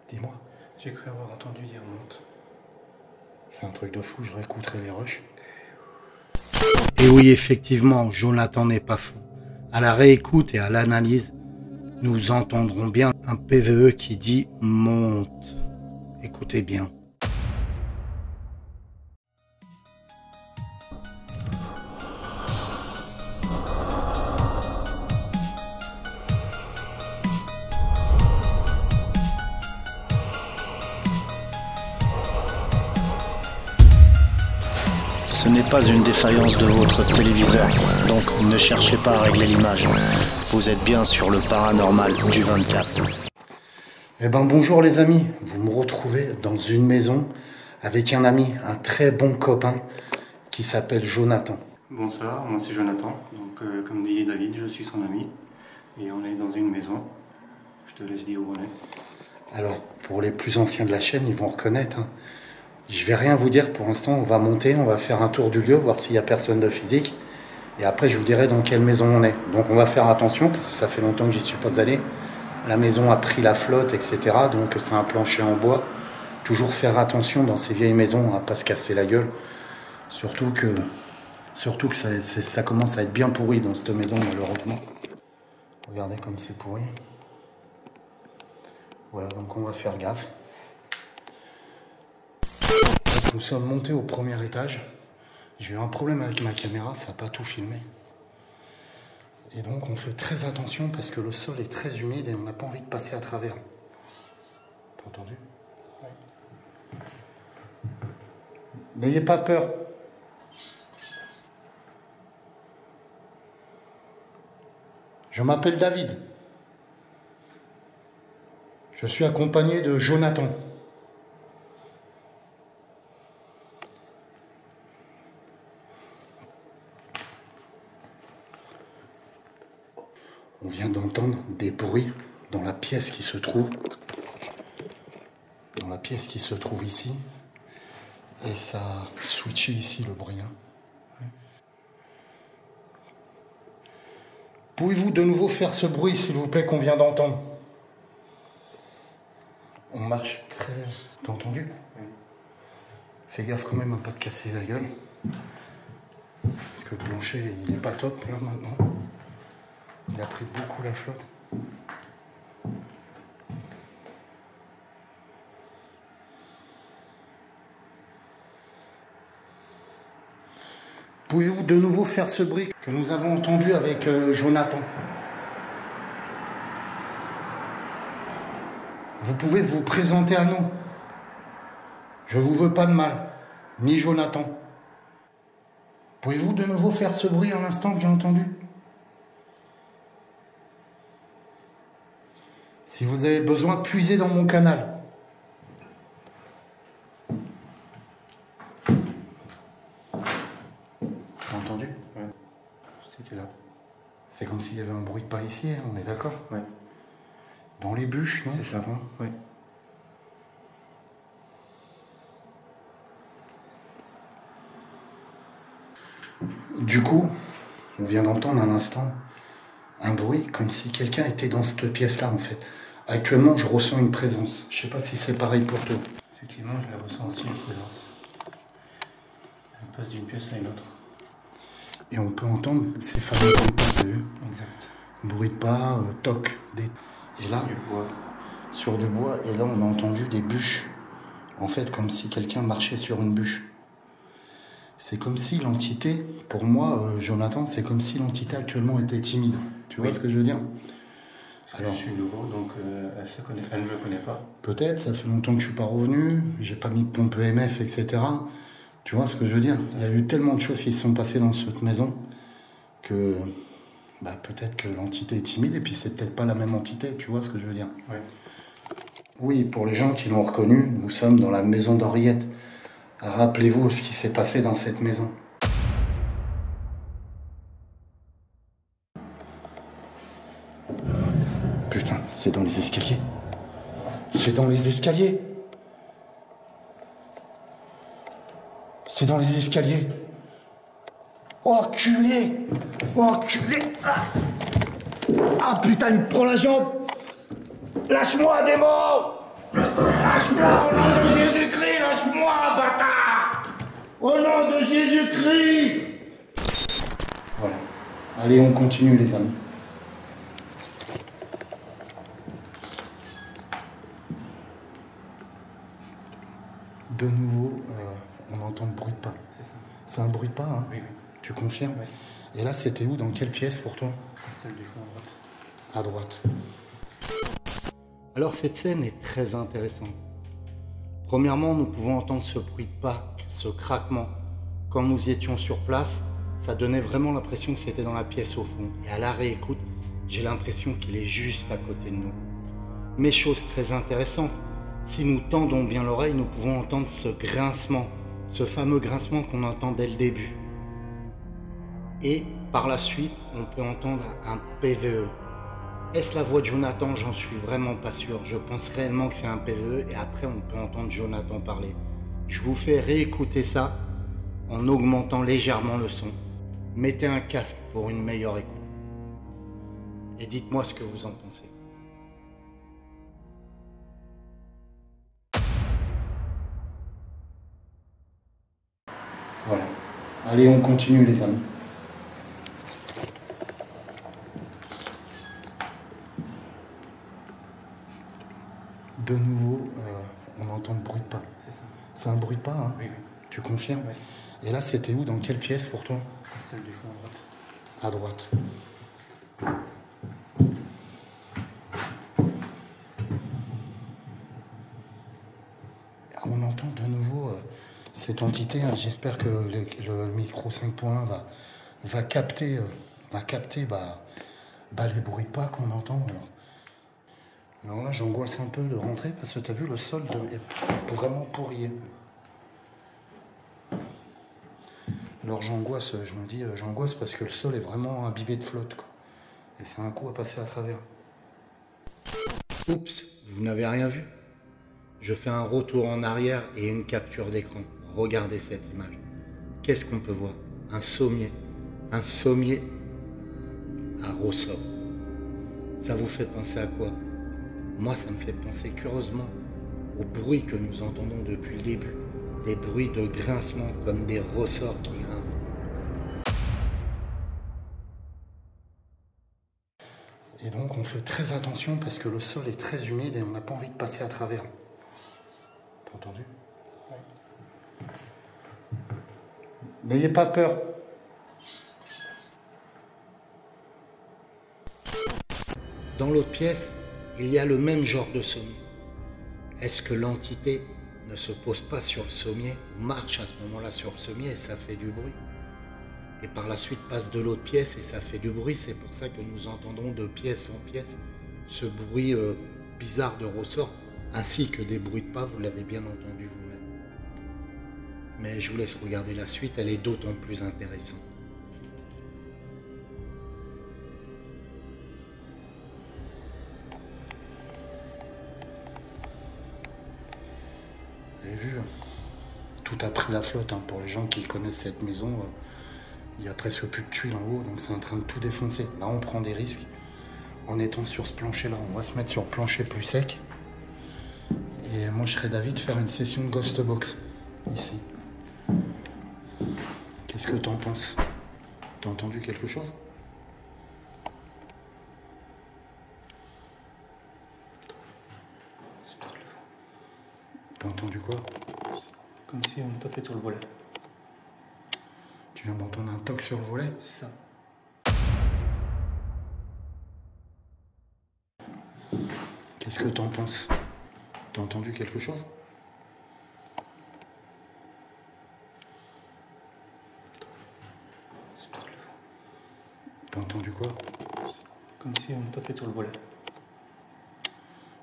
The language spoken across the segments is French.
Dis-moi. J'ai cru avoir entendu dire monte. C'est un truc de fou, je réécouterai les rushs. Et oui, effectivement, Jonathan n'est pas fou. À la réécoute et à l'analyse, nous entendrons bien un PVE qui dit « monte ». Écoutez bien. Ce n'est pas une défaillance de votre téléviseur, donc ne cherchez pas à régler l'image. Vous êtes bien sur le paranormal du 24. Eh ben bonjour les amis, vous me retrouvez dans une maison avec un ami, un très bon copain qui s'appelle Jonathan. Bonsoir, moi c'est Jonathan. Donc comme dit David, je suis son ami. Et on est dans une maison. Je te laisse dire où on est. Alors, pour les plus anciens de la chaîne, ils vont reconnaître. Hein. Je vais rien vous dire pour l'instant, on va monter, on va faire un tour du lieu, voir s'il n'y a personne de physique. Et après, je vous dirai dans quelle maison on est. Donc on va faire attention, parce que ça fait longtemps que j'y suis pas allé. La maison a pris la flotte, etc. Donc c'est un plancher en bois. Toujours faire attention dans ces vieilles maisons, à pas se casser la gueule. Surtout que ça commence à être bien pourri dans cette maison, malheureusement. Regardez comme c'est pourri. Voilà, donc on va faire gaffe. Nous sommes montés au premier étage. J'ai eu un problème avec ma caméra, ça n'a pas tout filmé. Et donc on fait très attention parce que le sol est très humide et on n'a pas envie de passer à travers. T'as entendu? Oui. N'ayez pas peur. Je m'appelle David. Je suis accompagné de Jonathan. On vient d'entendre des bruits dans la pièce qui se trouve. Dans la pièce qui se trouve ici. Et ça a switché ici le bruit. Hein. Pouvez-vous de nouveau faire ce bruit, s'il vous plaît, qu'on vient d'entendre? On marche très... T'as entendu? Oui. Fais gaffe quand même à ne pas te casser la gueule. Parce que le plancher, il n'est pas top là maintenant. Il a pris beaucoup la flotte. Pouvez-vous de nouveau faire ce bruit que nous avons entendu avec Jonathan? Vous pouvez vous présenter à nous. Je vous veux pas de mal, ni Jonathan. Pouvez-vous de nouveau faire ce bruit à l'instant que j'ai entendu? Si vous avez besoin, puisez dans mon canal. T'as entendu? Oui. C'était là. C'est comme s'il y avait un bruit de pas ici, hein, on est d'accord? Oui. Dans les bûches, non? C'est ça, hein? Oui. Du coup, on vient d'entendre un instant un bruit comme si quelqu'un était dans cette pièce-là, en fait. Actuellement, je ressens une présence. Je sais pas si c'est pareil pour toi. Effectivement, je la ressens aussi, une présence. Elle passe d'une pièce à une autre. Et on peut entendre ces fameux bruits de pas, t'as vu? Exact. Bruit de pas, toc. Et là, du bois. Sur du bois, et là on a entendu des bûches. En fait, comme si quelqu'un marchait sur une bûche. C'est comme si l'entité, pour moi, Jonathan, c'est comme si l'entité actuellement était timide. Tu vois ce que je veux dire? Alors, je suis nouveau, donc elle ne me connaît pas. Peut-être, ça fait longtemps que je suis pas revenu, j'ai pas mis de pompe EMF, etc. Tu vois ce que je veux dire? Il y a eu tellement de choses qui se sont passées dans cette maison que peut-être que l'entité est timide et puis c'est peut-être pas la même entité, tu vois ce que je veux dire? Oui. Oui, pour les gens qui l'ont reconnu, nous sommes dans la maison d'Henriette. Rappelez-vous ce qui s'est passé dans cette maison. Putain, c'est dans les escaliers. C'est dans les escaliers. C'est dans les escaliers. Oh, culé! Oh, culé! Ah putain, il me prend la jambe! Lâche-moi, démon! Lâche-moi, au nom de Jésus-Christ, lâche-moi, bâtard! Au nom de Jésus-Christ! Voilà. Allez, on continue les amis. De nouveau, on entend le bruit de pas. C'est ça. C'est un bruit de pas, hein? Oui, oui. Tu confirmes? Oui. Et là, c'était où? Dans quelle pièce pour toi? C'est celle du fond à droite. À droite. Alors cette scène est très intéressante. Premièrement, nous pouvons entendre ce bruit de pas, ce craquement. Quand nous étions sur place, ça donnait vraiment l'impression que c'était dans la pièce au fond. Et à la réécoute, j'ai l'impression qu'il est juste à côté de nous. Mais chose très intéressante, si nous tendons bien l'oreille, nous pouvons entendre ce grincement, ce fameux grincement qu'on entend dès le début. Et par la suite, on peut entendre un PVE. Est-ce la voix de Jonathan? J'en suis vraiment pas sûr. Je pense réellement que c'est un PVE et après on peut entendre Jonathan parler. Je vous fais réécouter ça en augmentant légèrement le son. Mettez un casque pour une meilleure écoute. Et dites-moi ce que vous en pensez. Voilà. Allez, on continue les amis. De nouveau, on entend le bruit de pas. C'est ça. C'est un bruit de pas, hein? Oui, oui. Tu confirmes? Oui. Et là, c'était où? Dans quelle pièce pour toi? C'est celle du fond à droite. À droite. On entend de nouveau cette entité. Hein. J'espère que le micro 5.1 va capter, les bruits de pas qu'on entend. Alors là, j'angoisse un peu de rentrer parce que tu as vu, le sol est vraiment pourri. Alors j'angoisse, je me dis, j'angoisse parce que le sol est vraiment imbibé de flotte, quoi. Et c'est un coup à passer à travers. Oups, vous n'avez rien vu? Je fais un retour en arrière et une capture d'écran. Regardez cette image. Qu'est-ce qu'on peut voir? Un sommier. Un sommier à ressort. Ça vous fait penser à quoi? Moi, ça me fait penser curieusement au bruit que nous entendons depuis le début. Des bruits de grincement comme des ressorts qui grincent. Et donc on fait très attention parce que le sol est très humide et on n'a pas envie de passer à travers. T'as entendu? Oui. N'ayez pas peur. Dans l'autre pièce, il y a le même genre de sommier. Est-ce que l'entité ne se pose pas sur le sommier, ou marche à ce moment-là sur le sommier et ça fait du bruit? Et par la suite passe de l'autre pièce et ça fait du bruit. C'est pour ça que nous entendons de pièce en pièce ce bruit bizarre de ressort, ainsi que des bruits de pas, vous l'avez bien entendu vous-même. Mais je vous laisse regarder la suite, elle est d'autant plus intéressante. Vous avez vu, tout a pris la flotte, hein. Pour les gens qui connaissent cette maison, il n'y a presque plus de tuiles en haut, donc c'est en train de tout défoncer. Là, on prend des risques en étant sur ce plancher-là. On va se mettre sur le plancher plus sec. Et moi, je serais d'avis de faire une session de Ghost Box, ici. Qu'est-ce que t'en penses? T'as entendu quelque chose? C'est peut-être le vent. T'as entendu quoi? Comme si on tapait sur le volet. Tu viens d'entendre un toc sur le volet? C'est ça. Qu'est-ce que t'en penses? T'as entendu quelque chose? C'est peut-être le vent. T'as entendu quoi? Comme si on tapait sur le volet.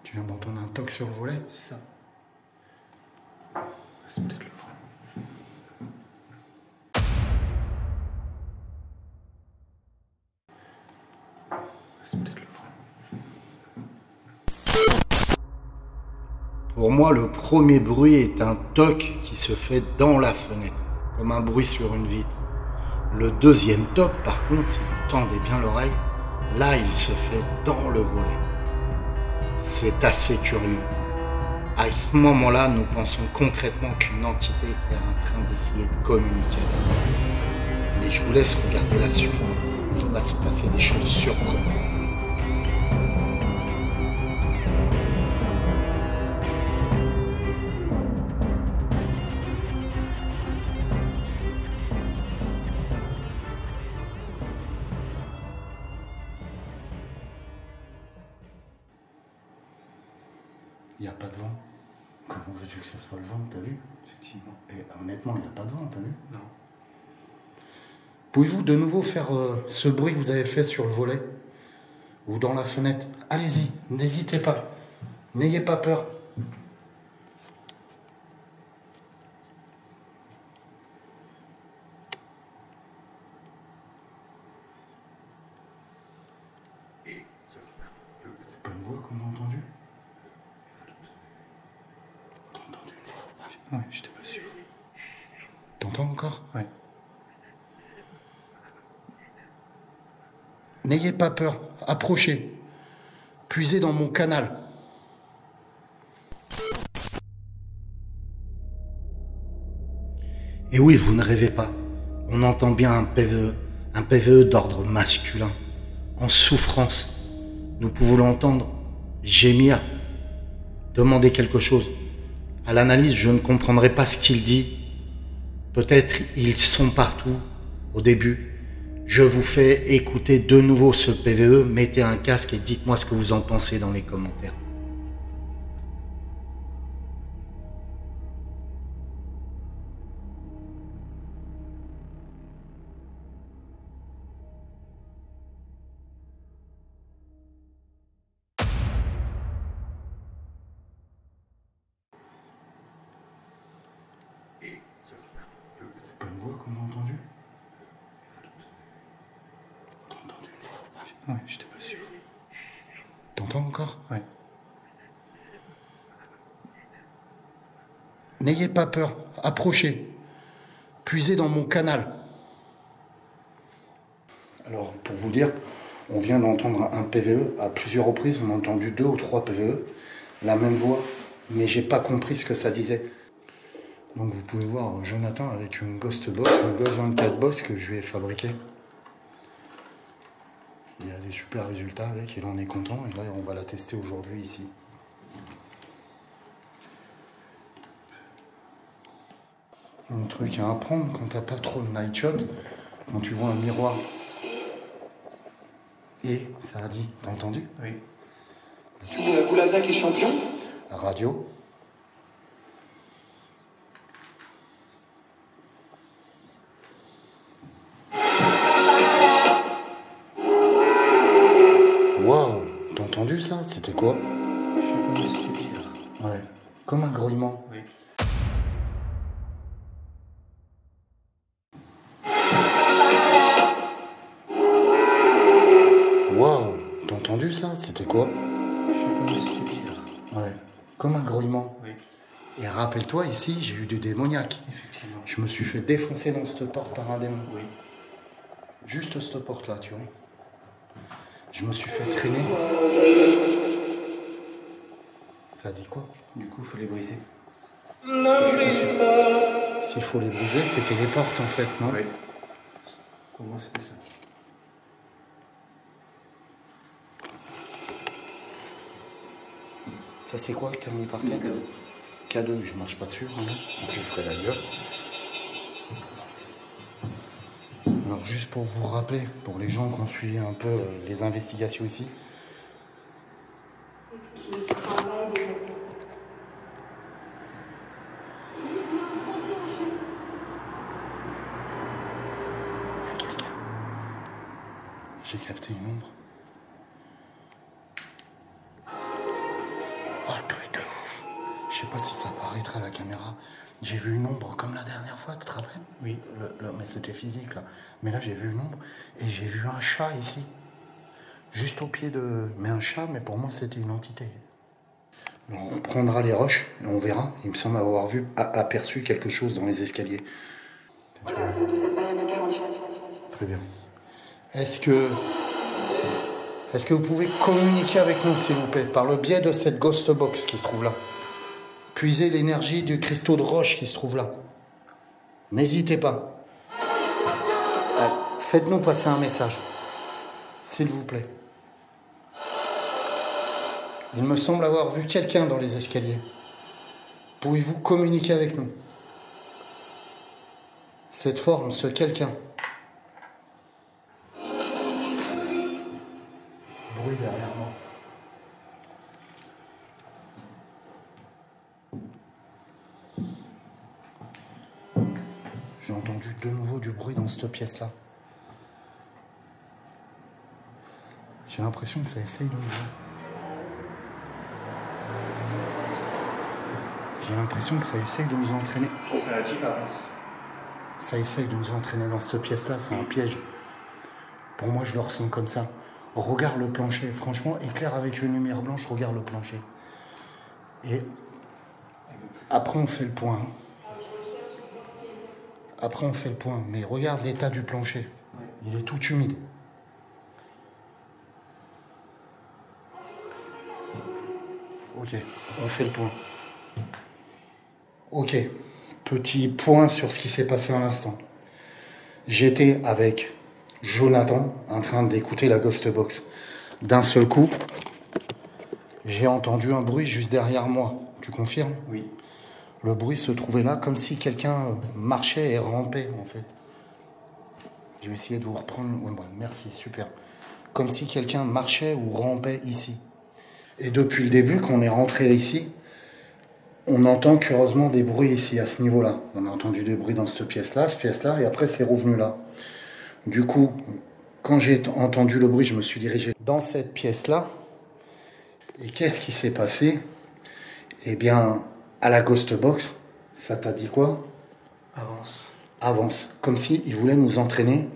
Tu viens d'entendre un toc sur le volet? C'est ça. C'est peut-être le vent. C'est peut-être le vent. Pour moi, le premier bruit est un toc qui se fait dans la fenêtre, comme un bruit sur une vitre. Le deuxième toc, par contre, si vous tendez bien l'oreille, là, il se fait dans le volet. C'est assez curieux. À ce moment-là, nous pensons concrètement qu'une entité était en train d'essayer de communiquer. Mais je vous laisse regarder la suite. Il va se passer des choses surprenantes. Il n'y a pas de vent. Comment veux-tu que ça soit le vent, t'as vu? Effectivement. Et honnêtement, il n'y a pas de vent, t'as vu? Non. Pouvez-vous de nouveau faire ce bruit que vous avez fait sur le volet? Ou dans la fenêtre? Allez-y, n'hésitez pas. N'ayez pas peur. C'est pas une voix qu'on a entendue? Ouais, j'étais pas sûr. T'entends encore? Ouais. N'ayez pas peur, approchez. Puisez dans mon canal. Et oui, vous ne rêvez pas. On entend bien un PVE d'ordre masculin, en souffrance. Nous pouvons l'entendre gémir, demander quelque chose. À l'analyse, je ne comprendrai pas ce qu'il dit. Peut-être ils sont partout, au début. Je vous fais écouter de nouveau ce PVE, mettez un casque et dites-moi ce que vous en pensez dans les commentaires. C'est pas une voix qu'on a entendue? T'as entendu une voix ou pas? Ouais, j'étais pas sûr. T'entends encore? Ouais. N'ayez pas peur, approchez. Puisez dans mon canal. Alors, pour vous dire, on vient d'entendre un PVE à plusieurs reprises. On a entendu 2 ou 3 PVE, la même voix, mais j'ai pas compris ce que ça disait. Donc vous pouvez voir Jonathan avec une Ghost Box, une Ghost 24 Box que je lui ai fabriquée. Il y a des super résultats avec, et là on est content, et là on va la tester aujourd'hui ici. Un truc à apprendre quand t'as pas trop de night shot, quand tu vois un miroir. Et ça a dit, t'as entendu? Oui. Si Boulazac est champion, Radio. Waouh, t'as entendu ça? C'était quoi? Je sais pas, c'était bizarre. Ouais, comme un grouillement. Oui. Waouh, t'as entendu ça? C'était quoi? Je sais pas, c'était bizarre. Ouais, comme un grouillement. Oui. Et rappelle-toi, ici, j'ai eu du démoniaque. Effectivement. Je me suis fait défoncer dans cette porte par un démon. Oui. Juste cette porte-là, tu vois. Je me suis fait traîner. Ça dit quoi? Du coup, il faut les briser. S'il faut les briser, c'était les portes en fait, non? Oui. Pour moi, c'était ça. Ça c'est quoi que t'as mis par terre? K2, je marche pas dessus, hein, donc je ferai d'ailleurs. Alors juste pour vous rappeler, pour les gens qui ont suivi un peu les investigations ici. J'ai capté une ombre. Oh, le truc de ouf. Je sais pas si ça paraîtra à la caméra. J'ai vu une ombre comme la dernière fois, tu te rappelles? Oui. Mais c'était physique là. Mais là j'ai vu une ombre et j'ai vu un chat ici. Juste au pied de... Mais un chat, mais pour moi c'était une entité. Alors, on prendra les roches et on verra. Il me semble avoir vu, aperçu quelque chose dans les escaliers. voilà, de cette période de 48. Très bien. Est-ce que vous pouvez communiquer avec nous, s'il vous plaît, par le biais de cette ghost box qui se trouve là? Puisez l'énergie du cristaux de roche qui se trouve là. N'hésitez pas. Faites-nous passer un message, s'il vous plaît. Il me semble avoir vu quelqu'un dans les escaliers. Pouvez-vous communiquer avec nous? Cette forme, ce quelqu'un. Bruit derrière moi. J'ai entendu de nouveau du bruit dans cette pièce-là. J'ai l'impression que ça essaye de nous... J'ai l'impression que ça essaye de nous entraîner. Ça attire avance. Ça essaye de nous entraîner dans cette pièce-là, c'est un piège. Pour moi, je le ressens comme ça. Regarde le plancher, franchement, éclaire avec une lumière blanche, regarde le plancher. Et après, on fait le point. Après, on fait le point. Mais regarde l'état du plancher. Il est tout humide. Ok, on fait le point. Ok, petit point sur ce qui s'est passé à l'instant. J'étais avec Jonathan en train d'écouter la Ghost Box. D'un seul coup, j'ai entendu un bruit juste derrière moi. Tu confirmes? Oui. Le bruit se trouvait là comme si quelqu'un marchait et rampait en fait. Je vais essayer de vous reprendre. Ouais, bon, merci, super. Comme si quelqu'un marchait ou rampait ici. Et depuis le début, quand on est rentré ici, on entend curieusement des bruits ici, à ce niveau-là. On a entendu des bruits dans cette pièce-là, et après c'est revenu là. Du coup, quand j'ai entendu le bruit, je me suis dirigé dans cette pièce-là. Et qu'est-ce qui s'est passé? Eh bien, à la Ghost Box, ça t'a dit quoi? Avance. Avance. Comme s'il voulait nous entraîner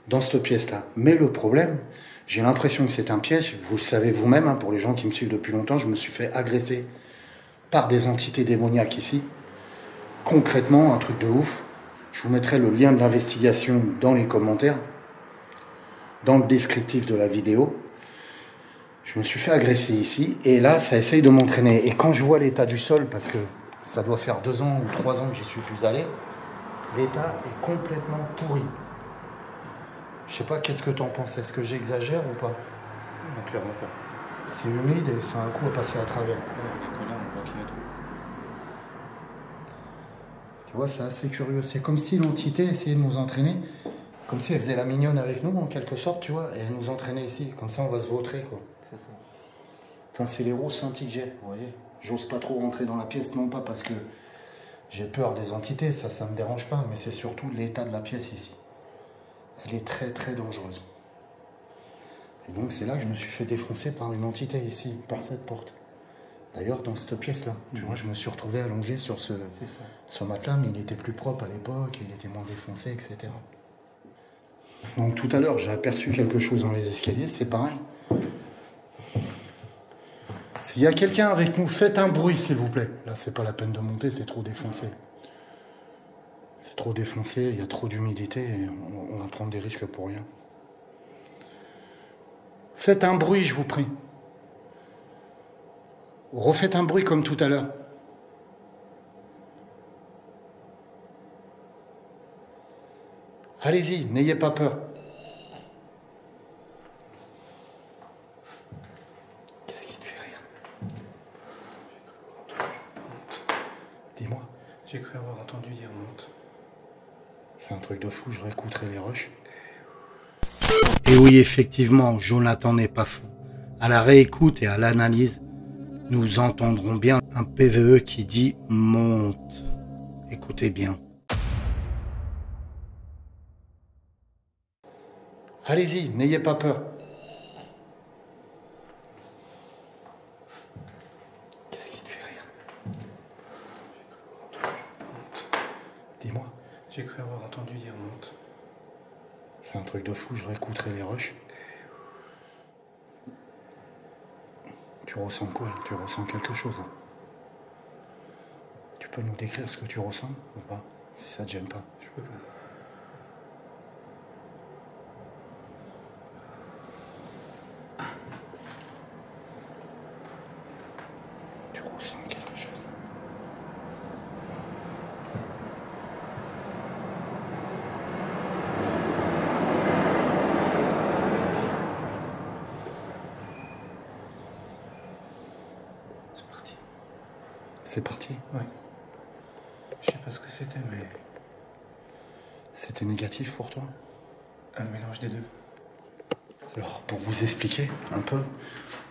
dans cette pièce-là. Mais le problème, j'ai l'impression que c'est un piège. Vous le savez vous-même, hein, pour les gens qui me suivent depuis longtemps, je me suis fait agresser par des entités démoniaques ici. Concrètement, un truc de ouf. Je vous mettrai le lien de l'investigation dans les commentaires, dans le descriptif de la vidéo. Je me suis fait agresser ici, et là, ça essaye de m'entraîner. Et quand je vois l'état du sol, parce que ça doit faire 2 ans ou 3 ans que j'y suis plus allé, l'état est complètement pourri. Je sais pas, qu'est-ce que tu en penses? Est-ce que j'exagère ou pas? Non, clairement pas. C'est humide et c'est un coup à passer à travers. Ouais, là, on voit qu'il y a tout. Tu vois, c'est assez curieux. C'est comme si l'entité essayait de nous entraîner, comme si elle faisait la mignonne avec nous, en quelque sorte, tu vois, et elle nous entraînait ici. Comme ça, on va se vautrer, quoi. C'est ça. Enfin, c'est les ressentis que j'ai, vous voyez. J'ose pas trop rentrer dans la pièce, non pas parce que j'ai peur des entités, ça me dérange pas, mais c'est surtout l'état de la pièce ici. Elle est très, très dangereuse. Et donc, c'est là que je me suis fait défoncer par une entité ici, par cette porte. D'ailleurs, dans cette pièce-là, tu vois, je me suis retrouvé allongé sur ce matelas, mais il était plus propre à l'époque, il était moins défoncé, etc. Donc, tout à l'heure, j'ai aperçu quelque chose dans les escaliers, c'est pareil. S'il y a quelqu'un avec nous, faites un bruit, s'il vous plaît. Là, c'est pas la peine de monter, c'est trop défoncé. C'est trop défoncé, il y a trop d'humidité, et on va prendre des risques pour rien. Faites un bruit, je vous prie. Refaites un bruit comme tout à l'heure. Allez-y, n'ayez pas peur. Qu'est-ce qui te fait rire? Dis-moi. J'ai cru avoir entendu dire monte. C'est un truc de fou, je réécouterai les rushs. Et oui, effectivement, Jonathan n'est pas fou. À la réécoute et à l'analyse, nous entendrons bien un PVE qui dit « monte ». Écoutez bien. Allez-y, n'ayez pas peur. Qu'est-ce qui te fait rire? Dis-moi. J'ai cru avoir entendu dire monte. C'est un truc de fou, je réécouterai les rushs. Tu ressens quoi là? Tu ressens quelque chose hein? Tu peux nous décrire ce que tu ressens ou pas? Si ça te gêne pas. Je peux pas. Tu ressens quelque chose. C'est parti. Oui. Je sais pas ce que c'était, mais... C'était négatif pour toi? Un mélange des deux. Alors, pour vous expliquer un peu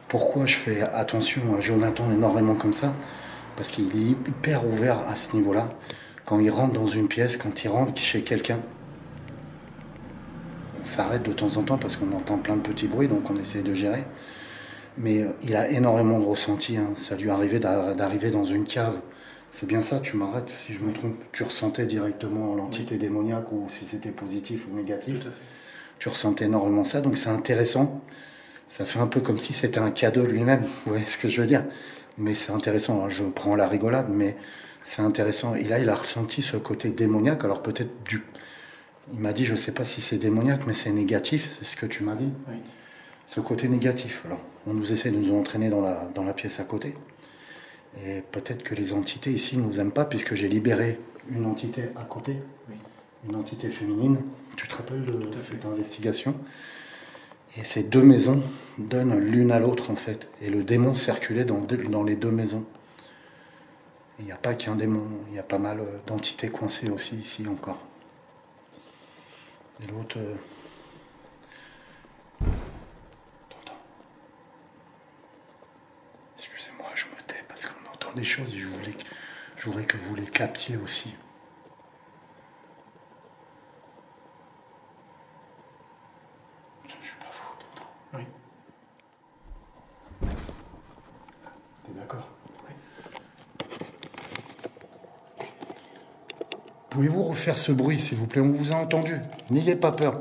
pourquoi je fais attention à Jonathan énormément comme ça, parce qu'il est hyper ouvert à ce niveau-là. Quand il rentre dans une pièce, quand il rentre chez quelqu'un, on s'arrête de temps en temps parce qu'on entend plein de petits bruits, donc on essaie de gérer. Mais il a énormément de ressenti. Hein. Ça lui arrivait d'arriver dans une cave. C'est bien ça, tu m'arrêtes si je me trompe. Tu ressentais directement l'entité démoniaque ou si c'était positif ou négatif. Tout à fait. Tu ressentais énormément ça, donc c'est intéressant. Ça fait un peu comme si c'était un cadeau lui-même, vous voyez ce que je veux dire. Mais c'est intéressant, hein. Je prends la rigolade, mais c'est intéressant. Et là, il a ressenti ce côté démoniaque, alors peut-être il m'a dit, je ne sais pas si c'est démoniaque, mais c'est négatif, c'est ce que tu m'as dit. Oui. Ce côté négatif. Alors, on nous essaie de nous entraîner dans la pièce à côté. Et peut-être que les entités ici ne nous aiment pas, puisque j'ai libéré une entité à côté, Oui. une entité féminine. Tu te rappelles de cette investigation? Et ces deux maisons donnent l'une à l'autre, en fait. Et le démon circulait dans les deux maisons. Il n'y a pas qu'un démon, il y a pas mal d'entités coincées aussi ici encore. Et l'autre... Attends. Excusez-moi, je me tais parce qu'on entend des choses et je voudrais que vous les captiez aussi. Je suis pas fou, t'entends? Oui. T'es d'accord? Oui. Pouvez-vous refaire ce bruit, s'il vous plaît? On vous a entendu. N'ayez pas peur.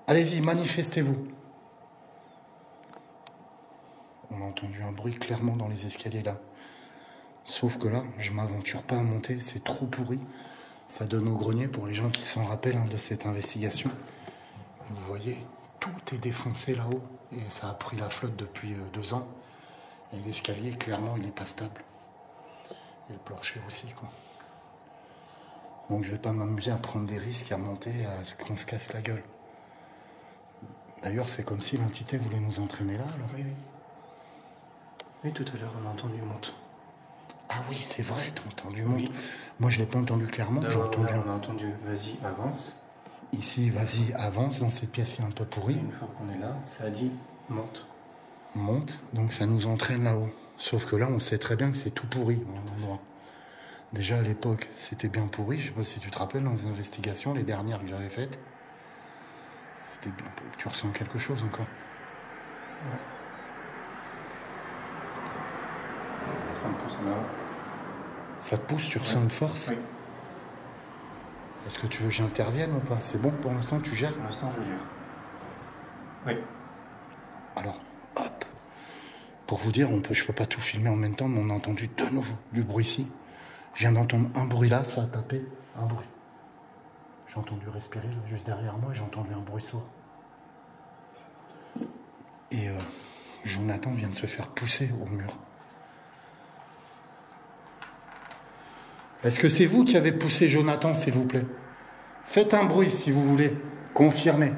Allez-y, manifestez-vous. On a entendu un bruit clairement dans les escaliers là. Sauf que là, je ne m'aventure pas à monter, c'est trop pourri. Ça donne au grenier pour les gens qui s'en rappellent de cette investigation. Et vous voyez, tout est défoncé là-haut. Et ça a pris la flotte depuis 2 ans. Et l'escalier, clairement, il n'est pas stable. Et le plancher aussi, quoi. Donc je ne vais pas m'amuser à prendre des risques, à monter, à ce qu'on se casse la gueule. D'ailleurs, c'est comme si l'entité voulait nous entraîner là, alors. Oui, oui. Oui, tout à l'heure, on a entendu monte. Ah oui, c'est vrai, t'as entendu monte. Oui. Moi, je ne l'ai pas entendu clairement, j'ai entendu... Là, on a entendu vas-y, avance. Ici, vas-y, avance dans cette pièce-là un peu Et pourrie. une fois qu'on est là, ça a dit monte. Monte, donc ça nous entraîne là-haut. Sauf que là, on sait très bien que c'est tout pourri, à l'endroit. Déjà, à l'époque, c'était bien pourri. Je ne sais pas si tu te rappelles, dans les investigations, les dernières que j'avais faites. C'était bien... Tu ressens quelque chose encore? Ouais. Ça me pousse en avant. Ça te pousse, tu ressens une force? Oui. Est-ce que tu veux que j'intervienne ou pas? C'est bon, pour l'instant, tu gères? Pour l'instant, je gère. Oui. Alors, hop. Pour vous dire, je peux pas tout filmer en même temps, mais on a entendu de nouveau du bruit ici. Je viens d'entendre un bruit là, ça a tapé, un bruit. J'ai entendu respirer là, juste derrière moi, j'ai entendu un bruit sourd. Et Jonathan vient de se faire pousser au mur. Est-ce que c'est vous qui avez poussé Jonathan, s'il vous plaît? Faites un bruit si vous voulez, confirmez.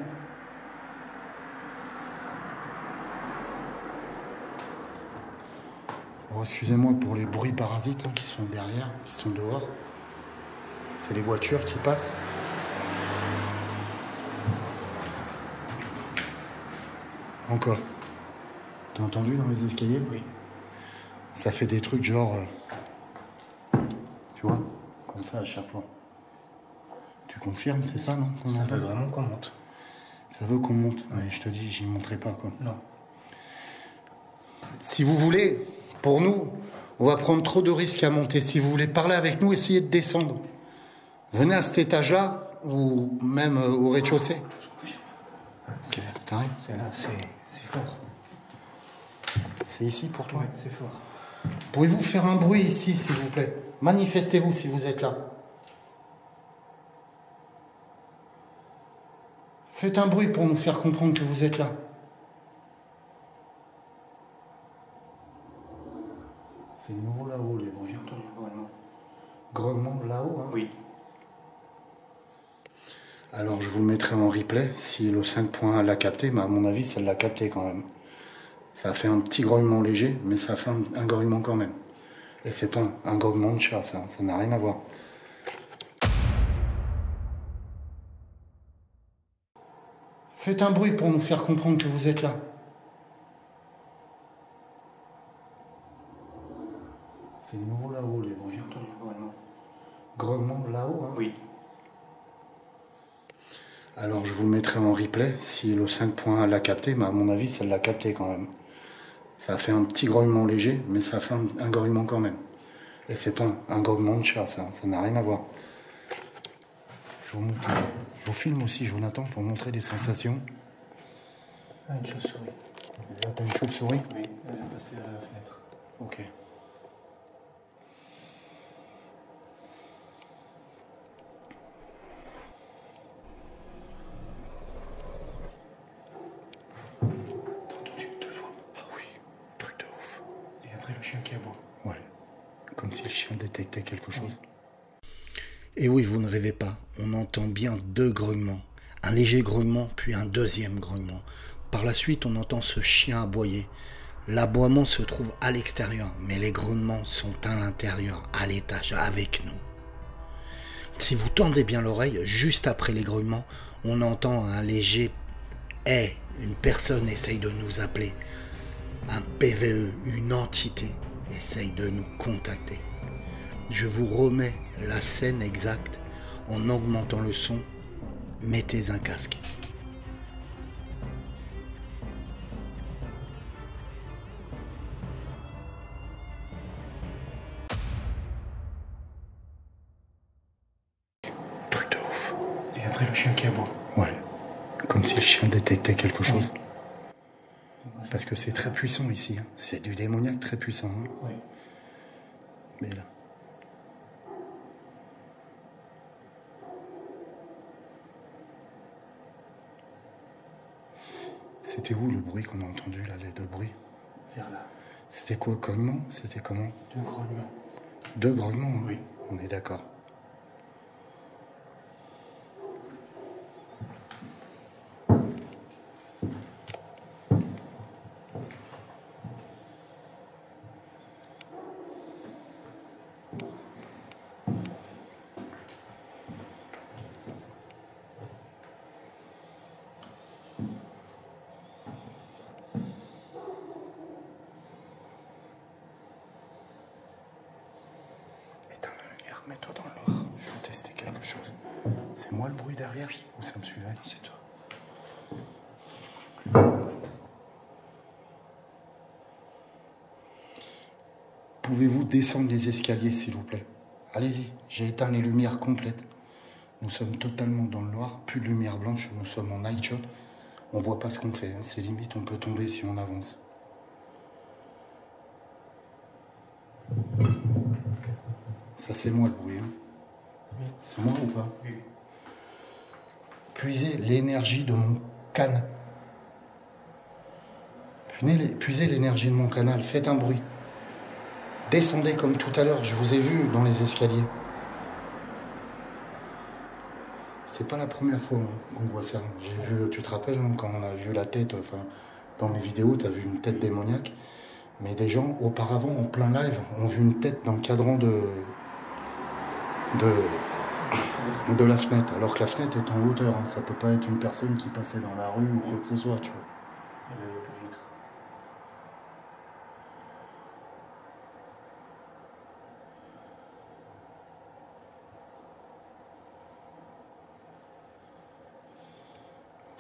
Oh, excusez-moi pour les bruits parasites qui sont derrière, qui sont dehors. C'est les voitures qui passent. Encore. T'as entendu dans les escaliers? Oui. Ça fait des trucs genre... tu vois? Comme ça à chaque fois. Tu confirmes, c'est ça, non? Ça veut vraiment qu'on monte. Ça veut qu'on monte. Oui. Mais je te dis, j'y monterai pas, quoi. Non. Si vous voulez, pour nous, on va prendre trop de risques à monter. Si vous voulez parler avec nous, essayez de descendre. Venez à cet étage-là, ou même au rez-de-chaussée. Je confirme. Qu'est-ce que t'arrives? C'est là, c'est fort. C'est ici pour toi? Oui, c'est fort. Pouvez-vous faire un bruit ici, s'il vous plaît? Manifestez-vous si vous êtes là. Faites un bruit pour nous faire comprendre que vous êtes là. C'est nouveau là-haut, les bruits. J'ai entendu un grognement. Grognement là-haut, hein? Oui. Alors je vous le mettrai en replay si le 5.1 l'a capté, mais à mon avis ça l'a capté quand même. Ça a fait un petit grognement léger, mais ça a fait un grognement quand même. Et c'est pas un grognement de chat, ça n'a rien à voir. Faites un bruit pour nous faire comprendre que vous êtes là. C'est nouveau là-haut, les bruits. J'ai entendu un grognement. Grognement là-haut, hein? Oui. Alors je vous le mettrai en replay. Si le 5.1 l'a capté, mais à mon avis, ça l'a capté quand même. Ça a fait un petit grognement léger, mais ça a fait un grognement quand même. Et c'est pas un grognement de chat, ça n'a rien à voir. Je vous filme aussi, Jonathan, pour montrer des sensations. Ah, une chauve-souris. Là, t'as une chauve-souris? Oui, elle est passée à la fenêtre. Ok. T'as entendu 2 fois? Ah oui, truc de ouf. Et après, le chien qui aboie. Ouais, comme si le chien détectait quelque chose. Et oui, vous ne rêvez pas, on entend bien 2 grognements. Un léger grognement, puis un deuxième grognement. Par la suite, on entend ce chien aboyer. L'aboiement se trouve à l'extérieur, mais les grognements sont à l'intérieur, à l'étage, avec nous. Si vous tendez bien l'oreille, juste après les grognements, on entend un léger « Hey !» Une personne essaye de nous appeler. Un PVE, une entité, essaye de nous contacter. Je vous remets la scène exacte en augmentant le son. Mettez un casque. Truc de ouf. Et après, le chien qui aboie. Ouais, comme si le chien détectait quelque chose. Parce que c'est très puissant ici. Hein. C'est du démoniaque très puissant. Hein. Oui. Mais là. C'était où le bruit qu'on a entendu là, les 2 bruits? Vers là. C'était quoi, grognement? C'était comment? 2 grognements. 2 grognements, hein? Oui. On est d'accord. Éteins la lumière, mets-toi dans le noir. Je vais tester quelque chose. C'est moi le bruit derrière ou ça me suivait? C'est toi. Pouvez-vous descendre les escaliers, s'il vous plaît? Allez-y, j'ai éteint les lumières complètes. Nous sommes totalement dans le noir, plus de lumière blanche, nous sommes en night shot. On voit pas ce qu'on fait, hein. C'est limite, on peut tomber si on avance. Ça c'est moi le bruit, hein. C'est moi ou pas? Oui. Puisez l'énergie de mon canal. Puisez l'énergie de mon canal, faites un bruit. Descendez comme tout à l'heure, je vous ai vu dans les escaliers. C'est pas la première fois hein, qu'on voit ça. J'ai vu, tu te rappelles, hein, quand on a vu la tête, enfin, dans les vidéos, tu as vu une tête démoniaque. Mais des gens, auparavant, en plein live, ont vu une tête dans le cadran de la fenêtre. Alors que la fenêtre est en hauteur. Hein. Ça peut pas être une personne qui passait dans la rue ou quoi que ce soit, tu vois. Il y avait pas de vitre.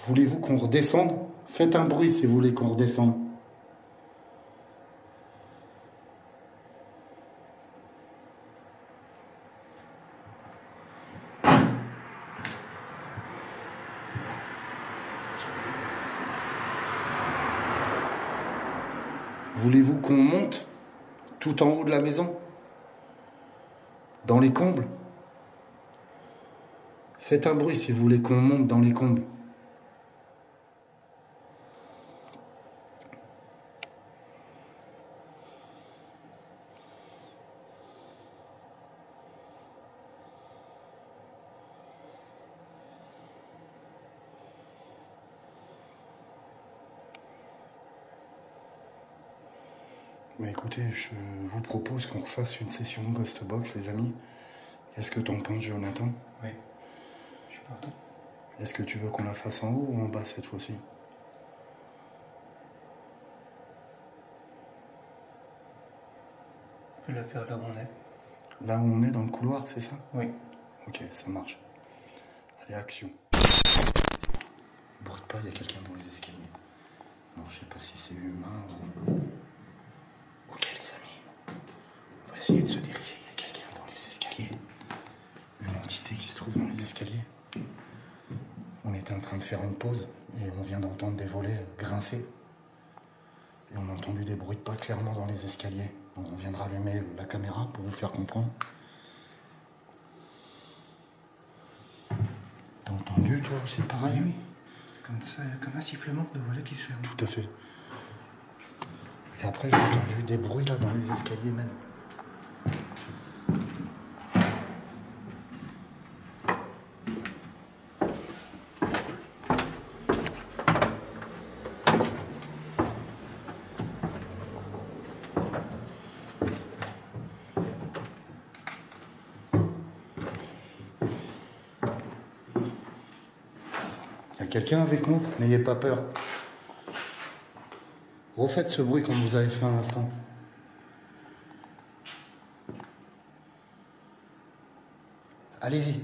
Voulez-vous qu'on redescende? Faites un bruit si vous voulez qu'on redescende. Voulez-vous qu'on monte tout en haut de la maison? Dans les combles? Faites un bruit si vous voulez qu'on monte dans les combles. Mais écoutez, je vous propose qu'on refasse une session de Ghost Box, les amis. Qu'est-ce que t'en penses, Jonathan? Oui, je suis partant. Est-ce que tu veux qu'on la fasse en haut ou en bas cette fois-ci? On peut la faire là où on est. Là où on est, dans le couloir, c'est ça? Oui. Ok, ça marche. Allez, action. Brûle pas, il y a quelqu'un dans les escaliers. Non, je sais pas si c'est humain ou... Ok, les amis. On va essayer de se diriger. Il y a quelqu'un dans les escaliers. Une entité qui se trouve dans les escaliers. On était en train de faire une pause et on vient d'entendre des volets grincer. Et on a entendu des bruits de pas clairement dans les escaliers. Donc on vient de rallumer la caméra pour vous faire comprendre. T'as entendu toi aussi pareil? Oui. Comme ça, comme un sifflement de volet qui se ferme. Tout à fait. Et après j'ai entendu des bruits là dans les escaliers même. Il y a quelqu'un avec nous? N'ayez pas peur. Refaites ce bruit comme vous avez fait un instant. Allez-y.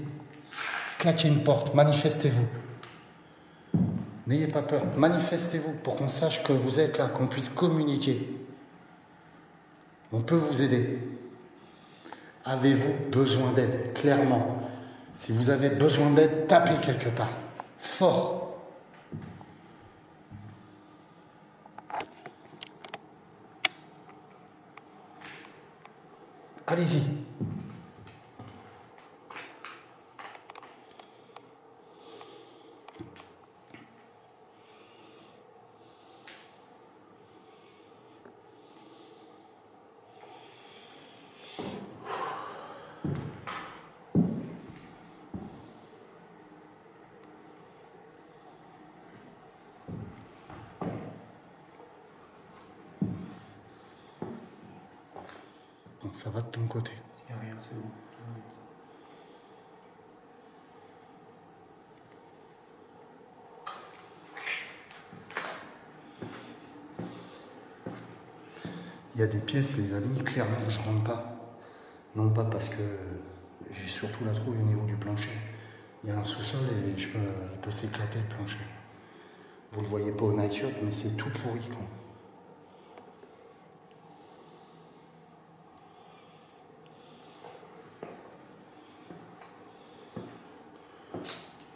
Claquez une porte, manifestez-vous. N'ayez pas peur, manifestez-vous pour qu'on sache que vous êtes là, qu'on puisse communiquer. On peut vous aider. Avez-vous besoin d'aide? Clairement. Si vous avez besoin d'aide, tapez quelque part. Fort. Allez-y. Bon, ça va de ton côté. Il n'y a rien, c'est bon. Il y a des pièces, les amis, clairement, je ne rentre pas. Non pas parce que j'ai surtout la trouille au niveau du plancher. Il y a un sous-sol et il peut s'éclater le plancher. Vous le voyez pas au night shot, mais c'est tout pourri, quoi.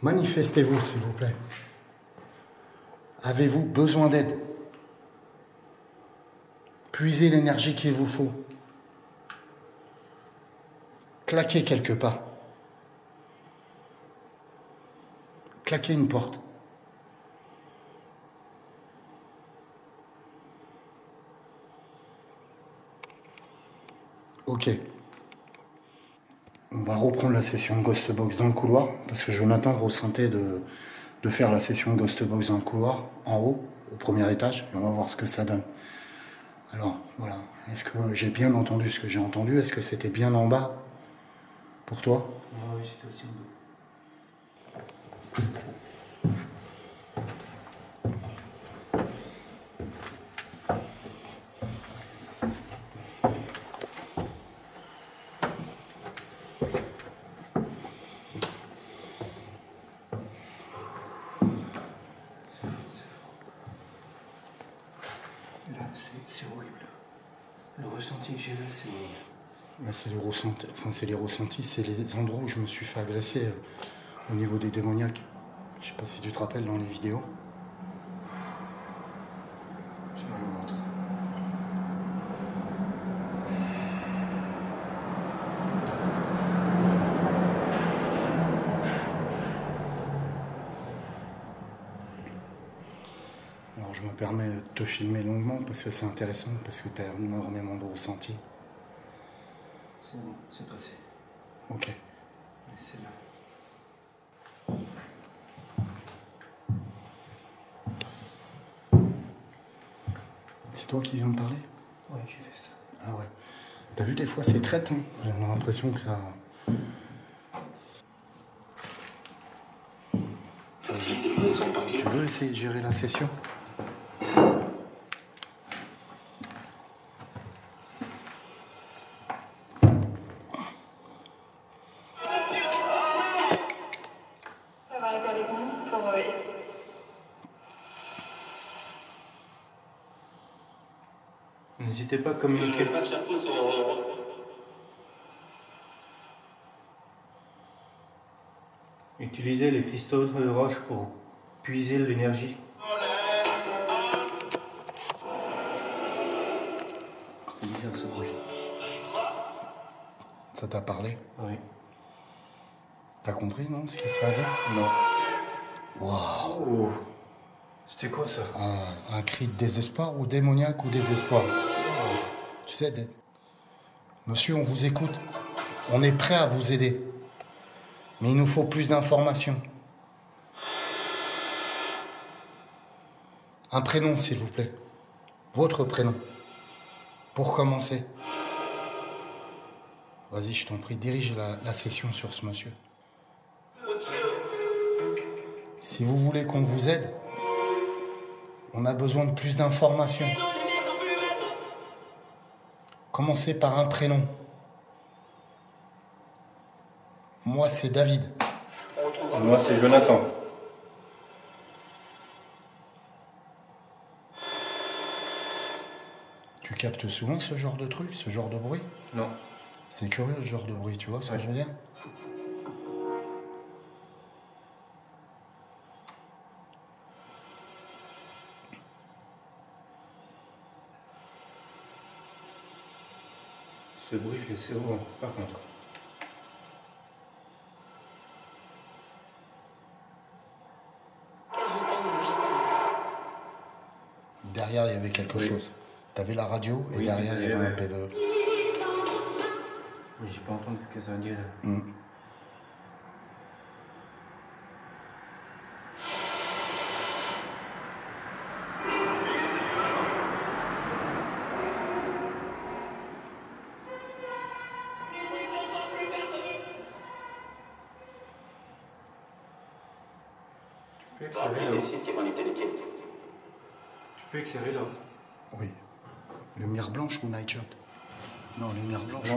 Manifestez-vous, s'il vous plaît. Avez-vous besoin d'aide? Puisez l'énergie qu'il vous faut. Claquez quelque part. Claquez une porte. Ok. On va reprendre la session Ghost Box dans le couloir, parce que Jonathan ressentait de faire la session Ghost Box dans le couloir, en haut, au premier étage, et on va voir ce que ça donne. Alors, voilà. Est-ce que j'ai bien entendu ce que j'ai entendu? Est-ce que c'était bien en bas pour toi? Ah oui, c'était aussi en bas. Là, c'est horrible. Le ressenti que j'ai là, c'est horrible. C'est les ressentis, c'est les endroits où je me suis fait agresser au niveau des démoniaques. Je sais pas si tu te rappelles dans les vidéos. Je me le montre. Alors je me permets de te filmer longuement parce que c'est intéressant, parce que tu as énormément de ressentis. C'est bon, c'est passé. Ok. Mais c'est là. C'est toi qui viens de parler? Oui, j'ai fait ça. Ah ouais. T'as vu, des fois, c'est traite, hein. J'ai l'impression que ça... Tu veux essayer de gérer la session? Ça va arrêter avec nous pour... N'hésitez pas à communiquer. Utilisez les cristaux de roche pour puiser l'énergie. C'est bizarre ce bruit. Ça t'a parlé? Oui. T'as compris, non, ce que ça a dit? Non. Waouh! Oh. C'était quoi ça? Un cri de désespoir ou démoniaque ou désespoir? Tu sais, monsieur, on vous écoute. On est prêt à vous aider. Mais il nous faut plus d'informations. Un prénom, s'il vous plaît. Votre prénom. Pour commencer. Vas-y, je t'en prie, dirige la session sur ce monsieur. Si vous voulez qu'on vous aide, on a besoin de plus d'informations. Commencez par un prénom. Moi, c'est David. Moi, c'est Jonathan. Tu captes souvent ce genre de truc, ce genre de bruit? Non. C'est curieux, ce genre de bruit, tu vois ce que je veux dire? Ce bruit, je le sais souvent, par contre. Derrière, il y avait quelque chose. T'avais la radio et derrière, il y avait un PVE. Mais j'ai pas entendu ce que ça veut dire. Tu peux éclairer là? Oui. Lumière blanche ou night shot? Non, lumière blanche.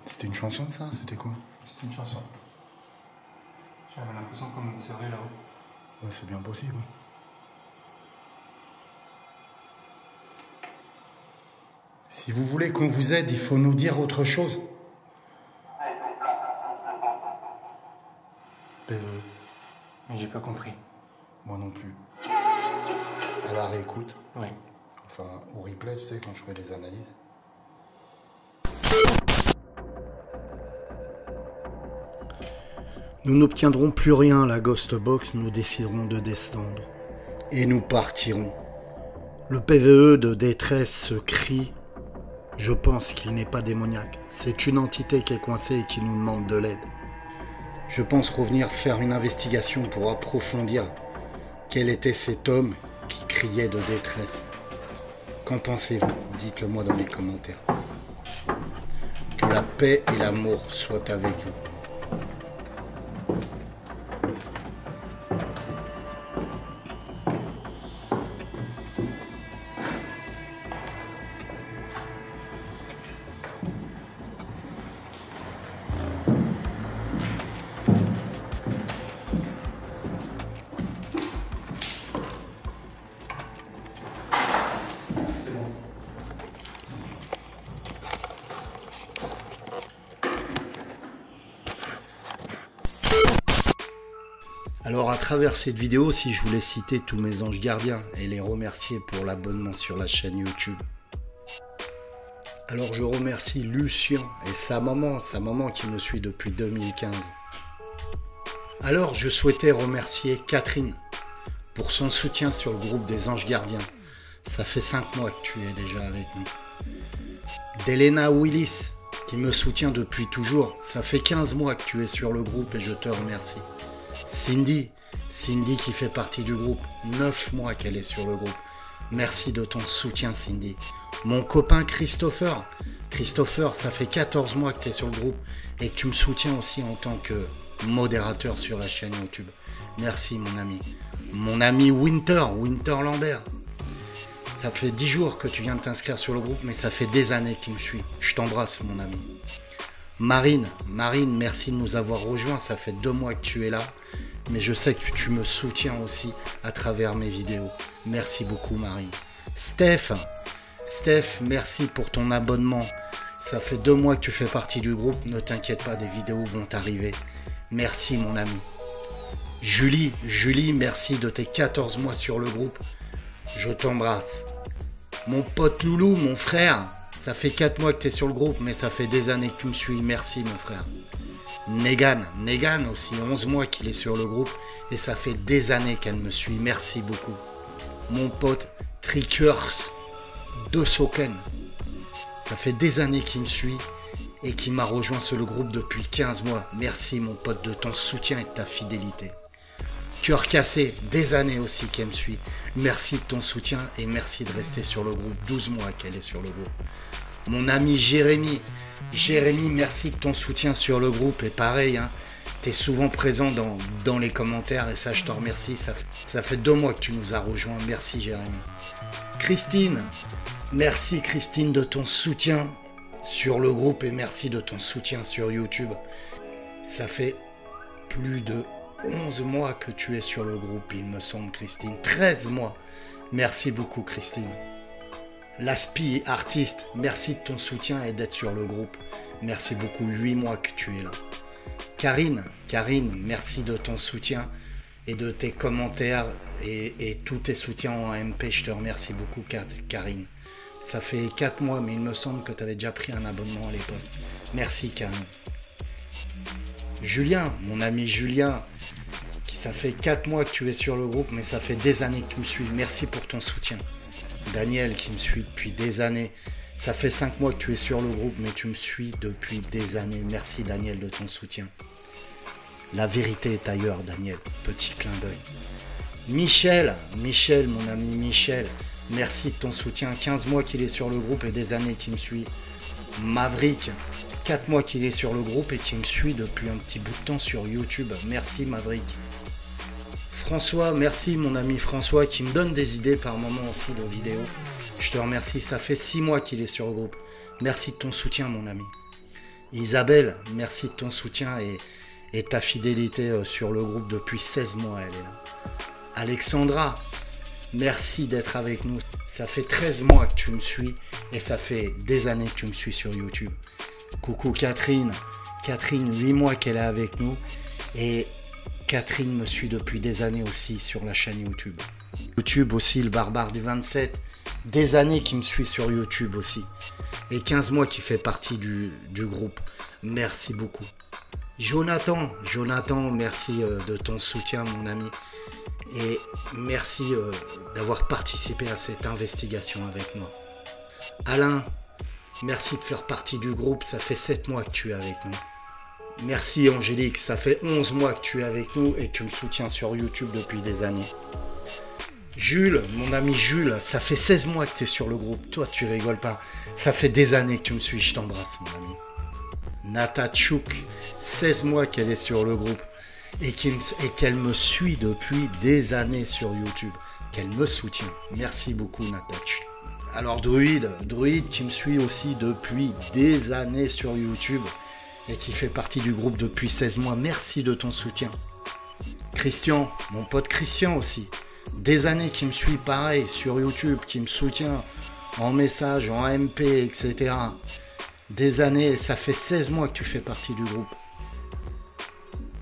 C'était une chanson, ça? C'était quoi? C'était une chanson. J'avais l'impression qu'on me servait là-haut. Ouais, c'est bien possible. Si vous voulez qu'on vous aide, il faut nous dire autre chose. Mais j'ai pas compris. Moi non plus. À la réécoute. Oui. Enfin, au replay, tu sais, quand je ferai des analyses. Nous n'obtiendrons plus rien à la Ghost Box, nous déciderons de descendre. Et nous partirons. Le PVE de détresse se crie. Je pense qu'il n'est pas démoniaque. C'est une entité qui est coincée et qui nous demande de l'aide. Je pense revenir faire une investigation pour approfondir quel était cet homme qui criait de détresse. Qu'en pensez-vous? Dites-le moi dans les commentaires. Que la paix et l'amour soient avec vous. Alors à travers cette vidéo, si je voulais citer tous mes anges gardiens et les remercier pour l'abonnement sur la chaîne YouTube. Alors je remercie Lucien et sa maman qui me suit depuis 2015. Alors je souhaitais remercier Catherine pour son soutien sur le groupe des anges gardiens. Ça fait 5 mois que tu es déjà avec nous. Delena Willis qui me soutient depuis toujours. Ça fait 15 mois que tu es sur le groupe et je te remercie. Cindy qui fait partie du groupe, 9 mois qu'elle est sur le groupe. Merci de ton soutien, Cindy. Mon copain Christopher. Christopher, ça fait 14 mois que tu es sur le groupe et que tu me soutiens aussi en tant que modérateur sur la chaîne YouTube. Merci, mon ami. Mon ami Winter Lambert. Ça fait 10 jours que tu viens de t'inscrire sur le groupe, mais ça fait des années que tu me suis. Je t'embrasse, mon ami. Marine, merci de nous avoir rejoints. Ça fait 2 mois que tu es là, mais je sais que tu me soutiens aussi à travers mes vidéos. Merci beaucoup, Marine. Steph, merci pour ton abonnement. Ça fait 2 mois que tu fais partie du groupe. Ne t'inquiète pas, des vidéos vont t'arriver. Merci, mon ami. Julie, merci de tes 14 mois sur le groupe. Je t'embrasse. Mon pote Loulou, mon frère, ça fait 4 mois que tu es sur le groupe, mais ça fait des années que tu me suis. Merci, mon frère. Negan aussi, 11 mois qu'il est sur le groupe, et ça fait des années qu'elle me suit. Merci beaucoup. Mon pote Trickers de Soken, ça fait des années qu'il me suit et qui m'a rejoint sur le groupe depuis 15 mois. Merci, mon pote, de ton soutien et de ta fidélité. Cœur cassé, des années aussi qu'elle me suit. Merci de ton soutien et merci de rester sur le groupe. 12 mois qu'elle est sur le groupe. Mon ami Jérémy, merci de ton soutien sur le groupe. Et pareil, hein, tu es souvent présent dans les commentaires et ça, je te remercie. Ça fait 2 mois que tu nous as rejoints. Merci, Jérémy. Christine, merci, Christine, de ton soutien sur le groupe et merci de ton soutien sur YouTube. Ça fait plus de 11 mois que tu es sur le groupe, il me semble, Christine. 13 mois. Merci beaucoup, Christine. L'Aspi artiste, merci de ton soutien et d'être sur le groupe. Merci beaucoup, 8 mois que tu es là. Karine, merci de ton soutien et de tes commentaires et tous tes soutiens en MP. Je te remercie beaucoup, Karine. Ça fait 4 mois, mais il me semble que tu avais déjà pris un abonnement à l'époque. Merci, Karine. Julien, mon ami Julien, ça fait 4 mois que tu es sur le groupe, mais ça fait des années que tu me suis. Merci pour ton soutien. Daniel, qui me suit depuis des années. Ça fait 5 mois que tu es sur le groupe, mais tu me suis depuis des années. Merci, Daniel, de ton soutien. La vérité est ailleurs, Daniel. Petit clin d'œil. Michel, mon ami Michel, merci de ton soutien. 15 mois qu'il est sur le groupe et des années qu'il me suit. Maverick, 4 mois qu'il est sur le groupe et qui me suit depuis un petit bout de temps sur YouTube. Merci, Maverick. François, merci, mon ami François, qui me donne des idées par moment aussi de vidéos. Je te remercie, ça fait 6 mois qu'il est sur le groupe. Merci de ton soutien, mon ami. Isabelle, merci de ton soutien et ta fidélité sur le groupe depuis 16 mois, elle est là. Alexandra, merci d'être avec nous. Ça fait 13 mois que tu me suis et ça fait des années que tu me suis sur YouTube. Coucou Catherine, 8 mois qu'elle est avec nous et Catherine me suit depuis des années aussi sur la chaîne YouTube. YouTube aussi, le barbare du 27, des années qui me suit sur YouTube aussi. Et 15 mois qui fait partie du groupe. Merci beaucoup. Jonathan, merci de ton soutien, mon ami. Et merci d'avoir participé à cette investigation avec moi. Alain, merci de faire partie du groupe, ça fait 7 mois que tu es avec nous. Merci Angélique, ça fait 11 mois que tu es avec nous et que tu me soutiens sur YouTube depuis des années. Jules, mon ami Jules, ça fait 16 mois que tu es sur le groupe. Toi, tu rigoles pas. Ça fait des années que tu me suis, je t'embrasse, mon ami. Natachouk, 16 mois qu'elle est sur le groupe et qu'elle me suit depuis des années sur YouTube. Qu'elle me soutient. Merci beaucoup, Natachouk. Alors Druide qui me suit aussi depuis des années sur YouTube et qui fait partie du groupe depuis 16 mois. Merci de ton soutien. Christian, mon pote Christian aussi. Des années qui me suit pareil sur YouTube, qui me soutient en message, en MP, etc. Des années, ça fait 16 mois que tu fais partie du groupe.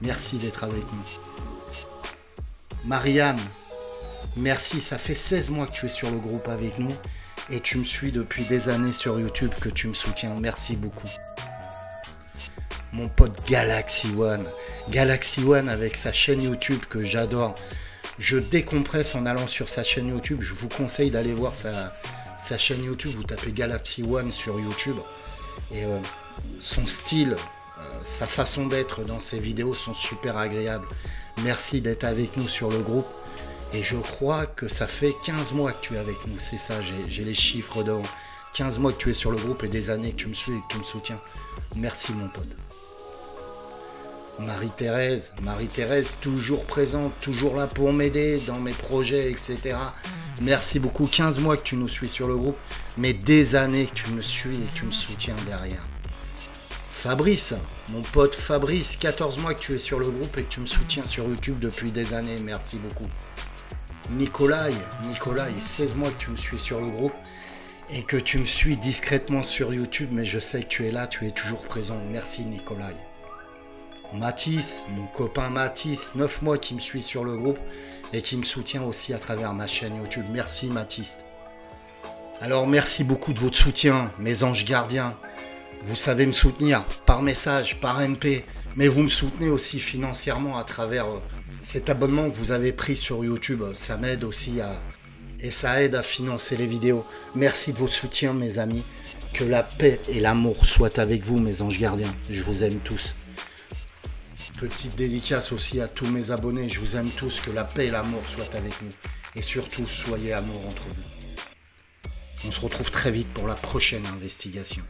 Merci d'être avec nous. Marianne, merci, ça fait 16 mois que tu es sur le groupe avec nous et tu me suis depuis des années sur YouTube, que tu me soutiens. Merci beaucoup. Mon pote Galaxy One avec sa chaîne YouTube que j'adore. Je décompresse en allant sur sa chaîne YouTube. Je vous conseille d'aller voir sa chaîne YouTube. Vous tapez Galaxy One sur YouTube. Et son style, sa façon d'être dans ses vidéos sont super agréables. Merci d'être avec nous sur le groupe. Et je crois que ça fait 15 mois que tu es avec nous, c'est ça, j'ai les chiffres devant. 15 mois que tu es sur le groupe et des années que tu me suis et que tu me soutiens. Merci mon pote. Marie-Thérèse, toujours présente, toujours là pour m'aider dans mes projets, etc. Merci beaucoup, 15 mois que tu nous suis sur le groupe, mais des années que tu me suis et que tu me soutiens derrière. Fabrice, mon pote Fabrice, 14 mois que tu es sur le groupe et que tu me soutiens sur YouTube depuis des années, merci beaucoup. Nicolai, 16 mois que tu me suis sur le groupe et que tu me suis discrètement sur YouTube, mais je sais que tu es là, tu es toujours présent, merci Nicolai. Mathis, mon copain Mathis, 9 mois qui me suit sur le groupe et qui me soutient aussi à travers ma chaîne YouTube. Merci Mathis. Alors merci beaucoup de votre soutien, mes anges gardiens. Vous savez me soutenir par message, par MP, mais vous me soutenez aussi financièrement à travers cet abonnement que vous avez pris sur YouTube. Ça m'aide aussi et ça aide à financer les vidéos. Merci de votre soutien mes amis. Que la paix et l'amour soient avec vous mes anges gardiens. Je vous aime tous. Petite dédicace aussi à tous mes abonnés, je vous aime tous, que la paix et l'amour soient avec nous. Et surtout, soyez amour entre vous. On se retrouve très vite pour la prochaine investigation.